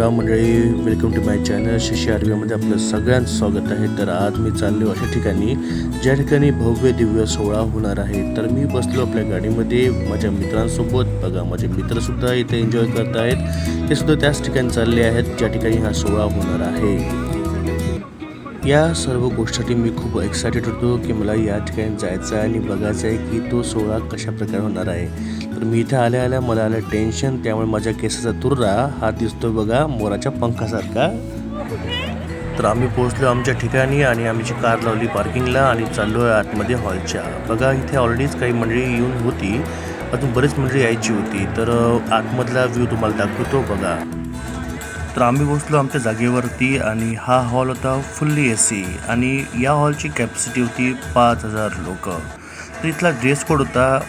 नमस्कार मंडळी, welcome to my channel शिशी आरवीमध्ये आपलं सगळ्यांचं स्वागत आहे। तर आज मी चाललो अशा ठिकाणी ज्या ठिकाणी भव्य दिव्य सोहळा होणार आहे। तर मी बसलो आपल्या गाडीमध्ये माझ्या मित्रांसोबत। बघा माझे मित्रसुद्धा इथे एन्जॉय करत आहेत, ते सुद्धा त्याच ठिकाणी चालले आहेत ज्या ठिकाणी हा सोहळा होणार आहे। या सर्व गोष्टीसाठी मी खूप एक्सायटेड होतो की मला या ठिकाणी जायचं आहे आणि बघायचं आहे की तो सोहळा कशा प्रकारे होणार आहे। तर मी इथे आल्या मला आलं टेन्शन, त्यामुळे माझ्या केसाचा तुर्रा हा दिसतो बघा मोराच्या पंखासारखा। तर आम्ही पोहोचलो आमच्या ठिकाणी आणि आमची कार लावली पार्किंगला आणि चाललो आहे आतमध्ये हॉलच्या। बघा इथे ऑलरेडीच काही मंडळी येऊन होती, अजून बरीच मंडळी यायची होती। तर आतमधला व्ह्यू तुम्हाला दाखवतो बघा। तर आम्ही बसलो आमच्या जागेवरती आणि हा हॉल होता फुल्ली AC आणि या हॉलची कॅपॅसिटी होती 5000 लोक। तर इथला ड्रेस कोड होता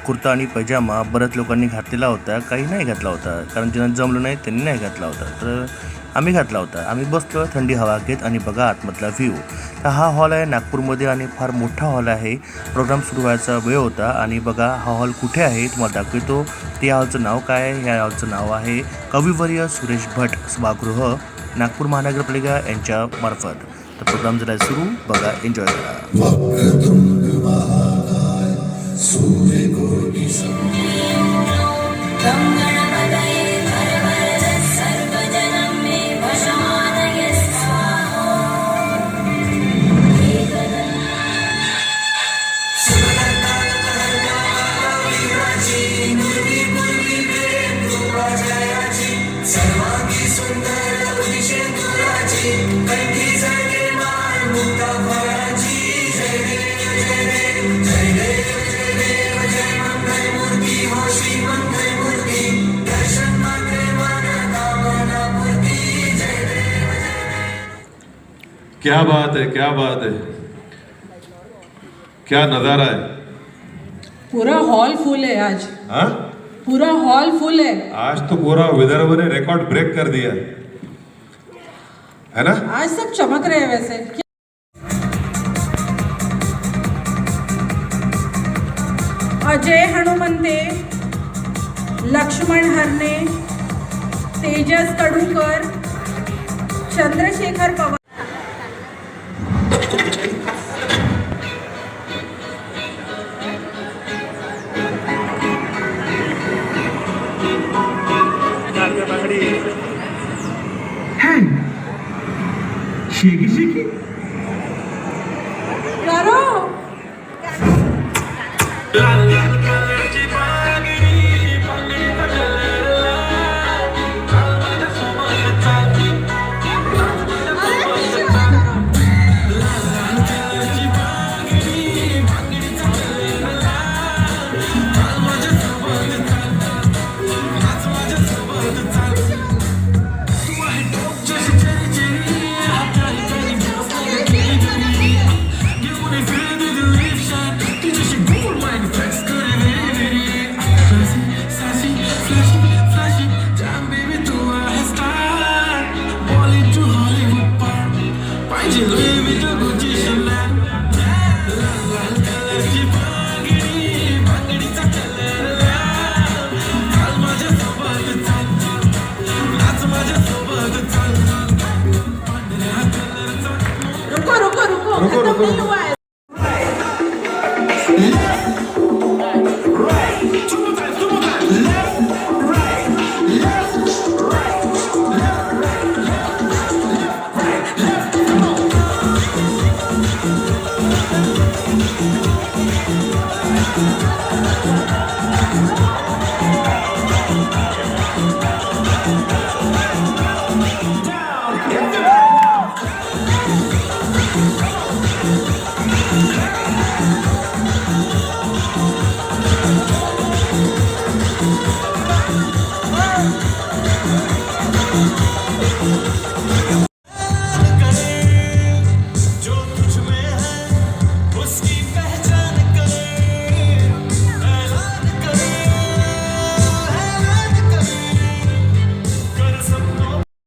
कुर्ता आणि पैजामा। बऱ्याच लोकांनी घातलेला होता, काही नाही घातला होता, कारण ज्यांना जमलं नाही त्यांनी नाही घातला होता। तर आम्ही घातला होता। आम्ही बसलो थंडी हवा घेत आणि बघा आतमधला व्ह्यू। तर हा हॉल आहे नागपूरमध्ये आणि फार मोठा हॉल आहे। प्रोग्राम सुरू व्हायचा वेळ होता आणि बघा हा हॉल कुठे आहे तुम्हाला दाखवतो। ते हॉलचं नाव काय आहे? ह्या हॉलचं नाव आहे कविवर्य सुरेश भट सभागृह, नागपूर महानगरपालिका यांच्या मार्फत। तर प्रोग्राम झाला सुरू, बघा एन्जॉय करा। क्या बात है, क्या बात है, क्या नजारा है। पूरा हॉल फुल है आज। हाँ, पूरा हॉल फुल है आज तो पूरा विदर्भ ने रिकॉर्ड ब्रेक कर दिया है ना। आज सब चमक रहे हैं वैसे। अजय हनुमंते, लक्ष्मण हरणे, तेजस कडूकर, चंद्रशेखर पवार। शेकी शेकी करो रुको रुको रुको।